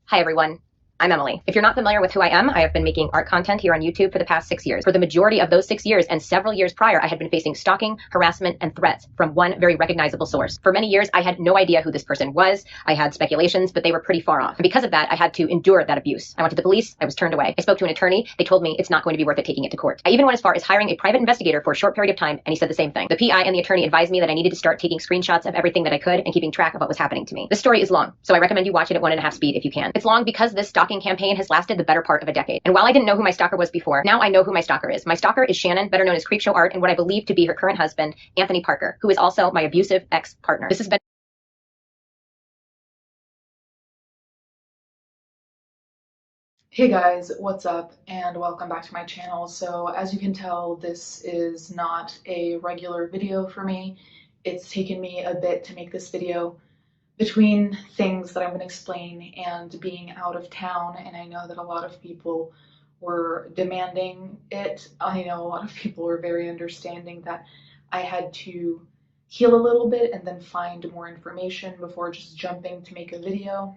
Hi everyone, I'm Emily. If you're not familiar with who I am, I have been making art content here on YouTube for the past 6 years. For the majority of those 6 years and several years prior, I had been facing stalking, harassment, and threats from one very recognizable source. For many years, I had no idea who this person was. I had speculations, but they were pretty far off. And because of that, I had to endure that abuse. I went to the police, I was turned away. I spoke to an attorney, they told me it's not going to be worth it taking it to court. I even went as far as hiring a private investigator for a short period of time, and he said the same thing. The PI and the attorney advised me that I needed to start taking screenshots of everything that I could and keeping track of what was happening to me. This story is long, so I recommend you watch it at 1.5 speed if you can. It's long because this stalking campaign has lasted the better part of a decade. And while I didn't know who my stalker was before, now I know who my stalker is. My stalker is Shannon, better known as Creepshowart, and what I believe to be her current husband, Anthony Parker, who is also my abusive ex-partner. This has been Hey guys, what's up and welcome back to my channel. So as you can tell, this is not a regular video for me. It's taken me a bit to make this video between things that I'm going to explain and being out of town, and I know that a lot of people were demanding it. I know a lot of people were very understanding that I had to heal a little bit and then find more information before just jumping to make a video.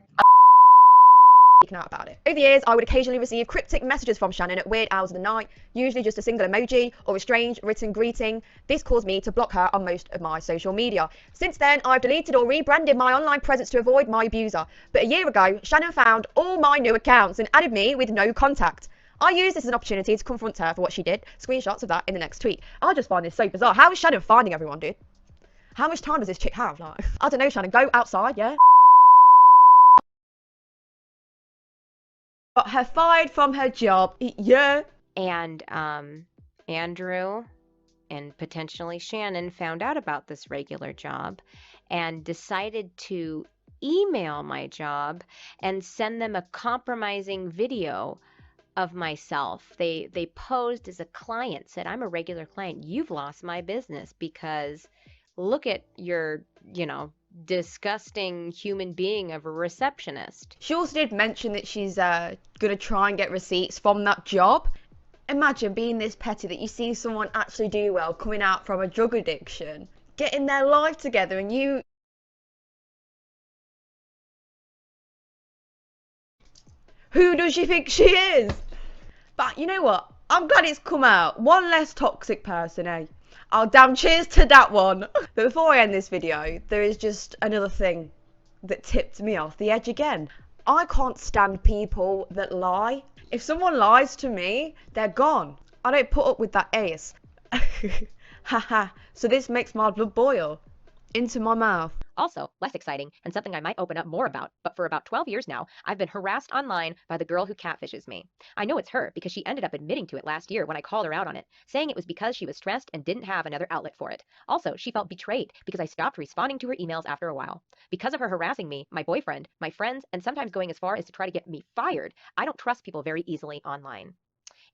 Out about it. Over the years, I would occasionally receive cryptic messages from Shannon at weird hours of the night, usually just a single emoji or a strange written greeting. This caused me to block her on most of my social media. Since then, I've deleted or rebranded my online presence to avoid my abuser. But a year ago, Shannon found all my new accounts and added me with no contact. I used this as an opportunity to confront her for what she did. Screenshots of that in the next tweet. I just find this so bizarre. How is Shannon finding everyone, dude? How much time does this chick have? Like, I don't know, Shannon. Go outside, yeah? Got her fired from her job. Yeah. and Andrew and potentially Shannon found out about this regular job and decided to email my job and send them a compromising video of myself. They posed as a client, said, "I'm a regular client. You've lost my business because look at your, disgusting human being of a receptionist." She also did mention that she's gonna try and get receipts from that job. Imagine being this petty that you see someone actually do well, coming out from a drug addiction, getting their life together, and you... Who does she think she is? But you know what? I'm glad it's come out. One less toxic person, eh? Oh, damn, cheers to that one. But before I end this video, there is just another thing that tipped me off the edge again. I can't stand people that lie. If someone lies to me, they're gone. I don't put up with that ace. Haha, so this makes my blood boil into my mouth. Also, less exciting, and something I might open up more about, but for about 12 years now, I've been harassed online by the girl who catfishes me. I know it's her because she ended up admitting to it last year when I called her out on it, saying it was because she was stressed and didn't have another outlet for it. Also, she felt betrayed because I stopped responding to her emails after a while. Because of her harassing me, my boyfriend, my friends, and sometimes going as far as to try to get me fired, I don't trust people very easily online.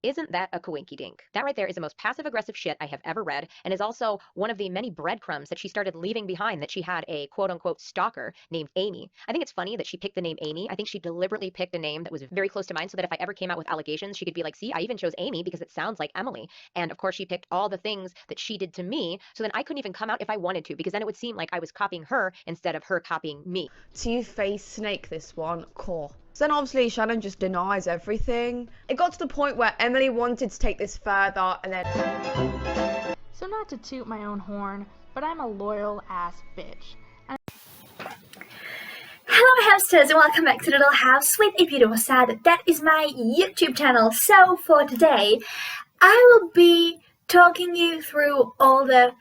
Isn't that a coinky-dink? That right there is the most passive-aggressive shit I have ever read, and is also one of the many breadcrumbs that she started leaving behind, that she had a quote-unquote stalker named Amy. I think it's funny that she picked the name Amy. I think she deliberately picked a name that was very close to mine so that if I ever came out with allegations, she could be like, see, I even chose Amy because it sounds like Emily. And of course, she picked all the things that she did to me, so then I couldn't even come out if I wanted to, because then it would seem like I was copying her instead of her copying me. Two-faced snake, this one, core. Then obviously Shannon just denies everything. It got to the point where Emily wanted to take this further, and then... So not to toot my own horn, but I'm a loyal ass bitch. Hello hamsters and welcome back to Little House with a Beautiful Sad. That is my YouTube channel. So for today, I will be talking you through all the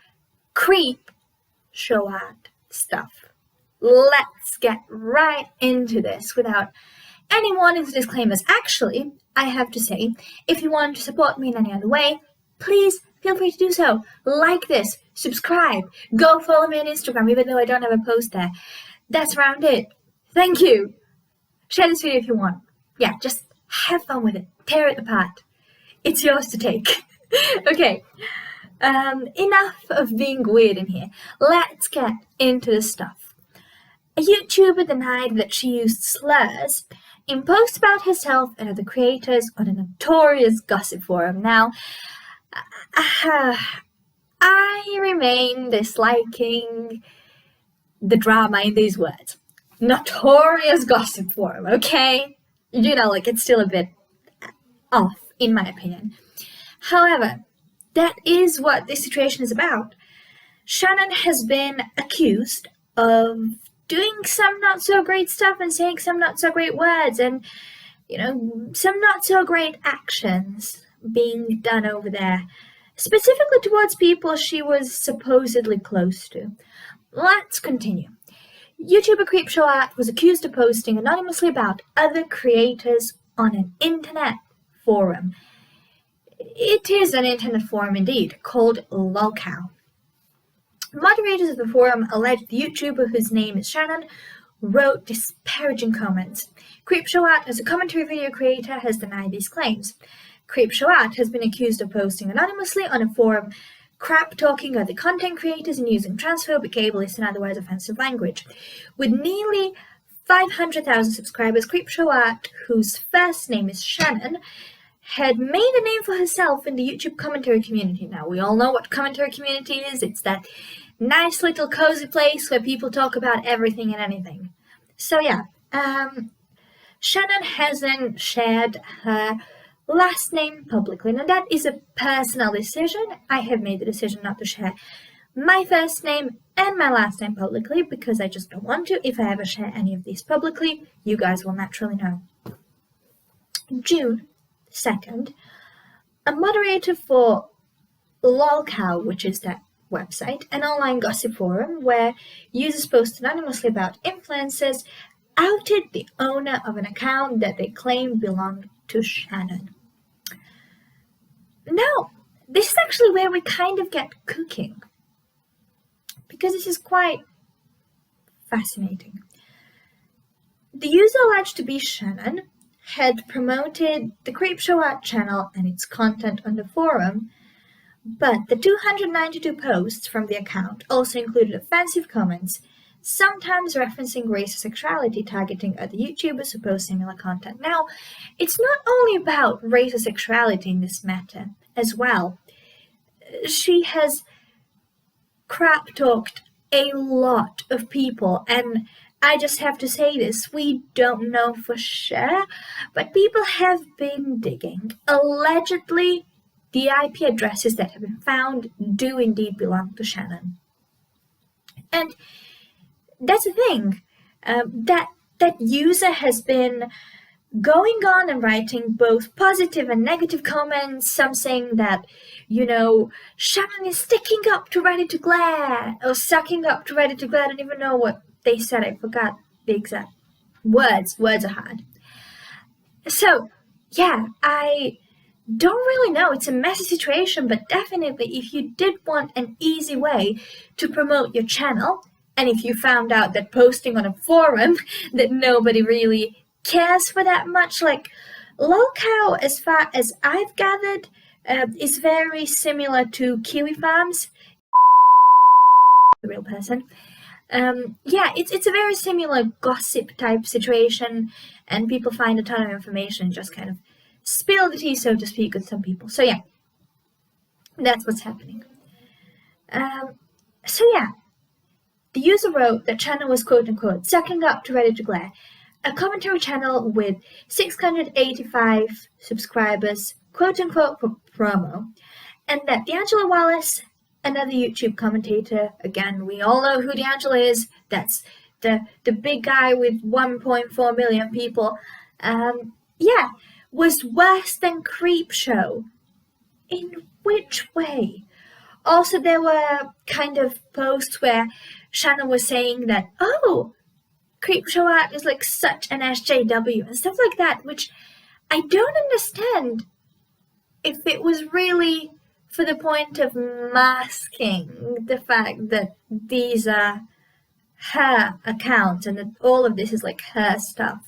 Creepshowart stuff. Let's get right into this without any warnings or disclaimers. Actually, I have to say, if you want to support me in any other way, please feel free to do so. Like this, subscribe, go follow me on Instagram, even though I don't have a post there. That's around it. Thank you. Share this video if you want. Yeah, just have fun with it. Tear it apart. It's yours to take. Okay. Enough of being weird in here. Let's get into the stuff. A YouTuber denied that she used slurs in posts about herself and other creators on a notorious gossip forum. Now, I remain disliking the drama in these words. notorious gossip forum, okay? You know, like, it's still a bit off, in my opinion. However, that is what this situation is about. Shannon has been accused of doing some not so great stuff and saying some not so great words and, you know, some not so great actions being done over there, specifically towards people she was supposedly close to. Let's continue. YouTuber Creepshowart was accused of posting anonymously about other creators on an internet forum. It is an internet forum indeed, called lolcow. Moderators of the forum alleged the YouTuber, whose name is Shannon, wrote disparaging comments. Creepshowart, as a commentary video creator, has denied these claims. Creepshowart has been accused of posting anonymously on a forum, crap-talking other content creators and using transphobic, ableist, and otherwise offensive language. With nearly 500,000 subscribers, Creepshowart, whose first name is Shannon, had made a name for herself in the YouTube commentary community. Now, we all know what commentary community is. It's that nice little cozy place where people talk about everything and anything. So yeah, Shannon hasn't shared her last name publicly. Now, that is a personal decision. I have made the decision not to share my first name and my last name publicly because I just don't want to. If I ever share any of these publicly, you guys will naturally know. June 2nd, a moderator for lolcow, which is that website, an online gossip forum where users post anonymously about influencers, outed the owner of an account that they claim belonged to Shannon. Now, this is actually where we kind of get cooking, because this is quite fascinating. The user alleged to be Shannon had promoted the Creepshowart channel and its content on the forum, but the 292 posts from the account also included offensive comments, sometimes referencing race or sexuality, targeting other YouTubers who post similar content. Now, it's not only about race or sexuality in this matter as well. She has crap-talked a lot of people, and I just have to say this, we don't know for sure, but people have been digging. Allegedly, the IP addresses that have been found do indeed belong to Shannon. And that's the thing, that user has been going on and writing both positive and negative comments, some saying that, you know, Shannon is sticking up to Ready to Glare, or sucking up to Ready to Glare. I don't even know what they said, I forgot the exact words. Words are hard. So, yeah, I don't really know. It's a messy situation, but definitely if you did want an easy way to promote your channel, and if you found out that posting on a forum that nobody really cares for that much, like lolcow, as far as I've gathered, is very similar to Kiwi Farms, the real person. Yeah, it's a very similar gossip type situation, and people find a ton of information, just kind of spill the tea, so to speak, with some people. So yeah, that's what's happening. So yeah, the user wrote that Shannon was quote-unquote sucking up to Ready to Glare, a commentary channel with 685 subscribers, quote-unquote for promo, and that D'Angelo Wallace, another YouTube commentator, again, we all know who D'Angelo is, that's the big guy with 1.4 million people, yeah, was worse than Creepshow. In which way? Also, there were kind of posts where Shannon was saying that, oh, Creepshowart is like such an SJW and stuff like that, which I don't understand if it was really for the point of masking the fact that these are her accounts and that all of this is like her stuff.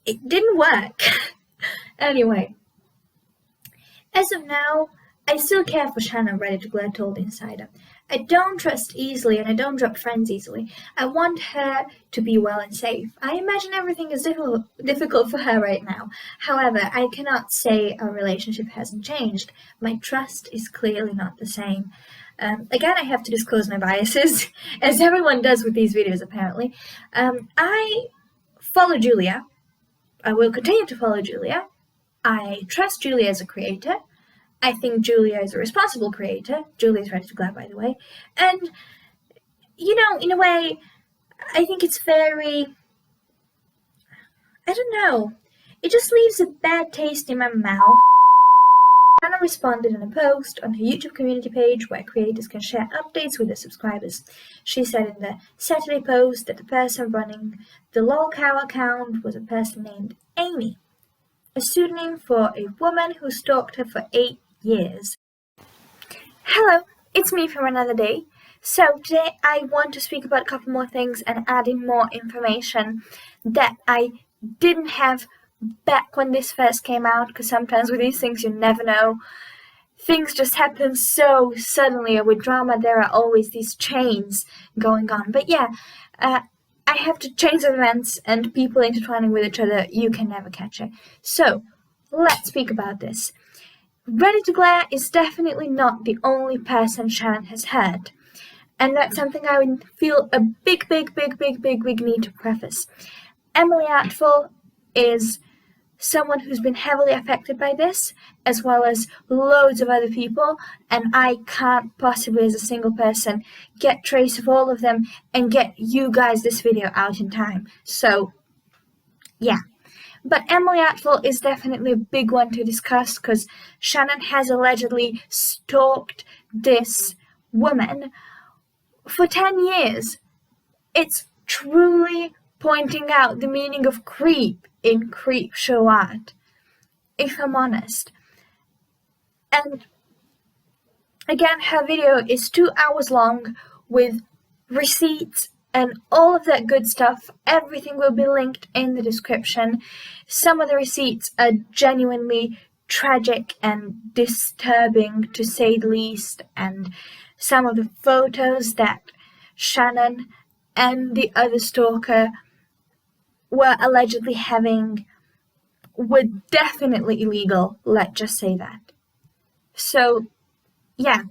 It didn't work. Anyway, as of now, I still care for Shannon, Ready to Glare told the Insider. I don't trust easily and I don't drop friends easily. I want her to be well and safe. I imagine everything is difficult for her right now. However, I cannot say our relationship hasn't changed. My trust is clearly not the same. Again, I have to disclose my biases, as everyone does with these videos apparently. I follow Julia. I will continue to follow Julia. I trust Julia as a creator. I think Julia is a responsible creator. Julia is ready to glad, by the way. And, you know, in a way, I think it's very... I don't know. It just leaves a bad taste in my mouth. Anna responded in a post on her YouTube community page where creators can share updates with their subscribers. She said in the Saturday post that the person running the lolcow account was a person named Amy, a pseudonym for a woman who stalked her for 8 years. Hello, it's me from another day. So today I want to speak about a couple more things and add in more information that I didn't have back when this first came out, because sometimes with these things you never know. Things just happen so suddenly. With drama there are always these chains going on. But yeah, I have to chains of events and people intertwining with each other. You can never catch it. So let's speak about this. Ready to Glare is definitely not the only person Shannon has heard. And that's something I would feel a big need to preface. Emily Artful is someone who's been heavily affected by this, as well as loads of other people, and I can't possibly, as a single person, get trace of all of them and get you guys this video out in time. So, yeah. But Emily Artful is definitely a big one to discuss, because Shannon has allegedly stalked this woman for 10 years. It's truly pointing out the meaning of creep in Creepshowart, if I'm honest. And again, her video is 2 hours long with receipts and all of that good stuff. Everything will be linked in the description. Some of the receipts are genuinely tragic and disturbing, to say the least, and some of the photos that Shannon and the other stalker were allegedly having were definitely illegal, let's just say that. So, yeah,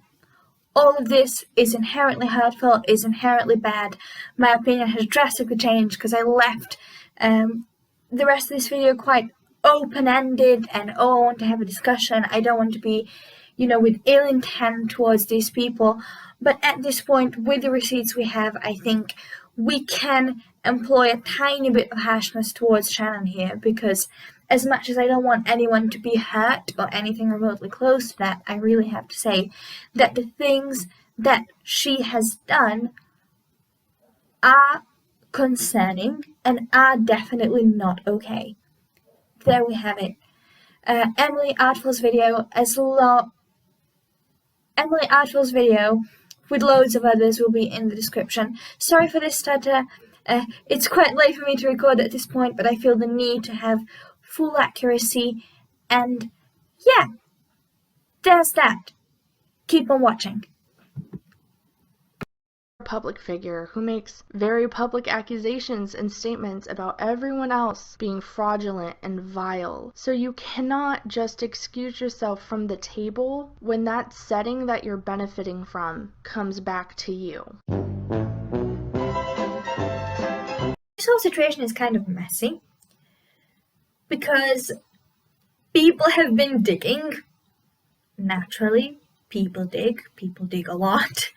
all of this is inherently hurtful, is inherently bad. My opinion has drastically changed because I left the rest of this video quite open-ended, and I want to have a discussion. I don't want to be, with ill intent towards these people. But at this point, with the receipts we have, I think we can employ a tiny bit of harshness towards Shannon here, because as much as I don't want anyone to be hurt or anything remotely close to that, I really have to say that the things that she has done are concerning and are definitely not okay. There we have it. Emily Artful's video, with loads of others, will be in the description. Sorry for this stutter. It's quite late for me to record at this point, but I feel the need to have full accuracy. And yeah, there's that. Keep on watching. Public figure who makes very public accusations and statements about everyone else being fraudulent and vile. So you cannot just excuse yourself from the table when that setting that you're benefiting from comes back to you. This whole situation is kind of messy because people have been digging. Naturally, people dig a lot.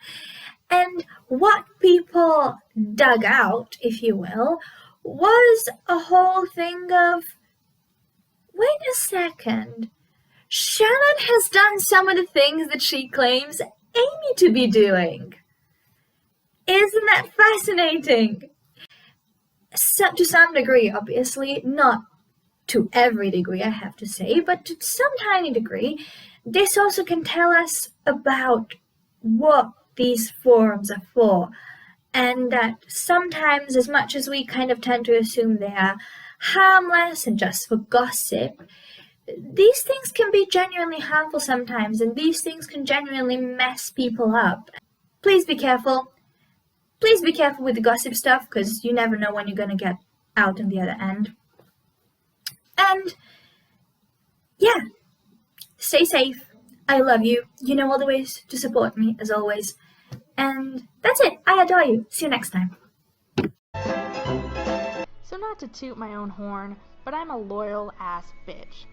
And what people dug out, if you will, was a whole thing of, wait a second, Shannon has done some of the things that she claims Amy to be doing. Isn't that fascinating? So, to some degree, obviously, not to every degree, I have to say, but to some tiny degree, this also can tell us about what these forums are for, and that sometimes, as much as we kind of tend to assume they are harmless and just for gossip, these things can be genuinely harmful sometimes, and these things can genuinely mess people up. Please be careful. Please be careful with the gossip stuff, because you never know when you're going to get out on the other end. And yeah, stay safe. I love you. You know all the ways to support me, as always. And that's it. I adore you. See you next time. So not to toot my own horn, but I'm a loyal ass bitch.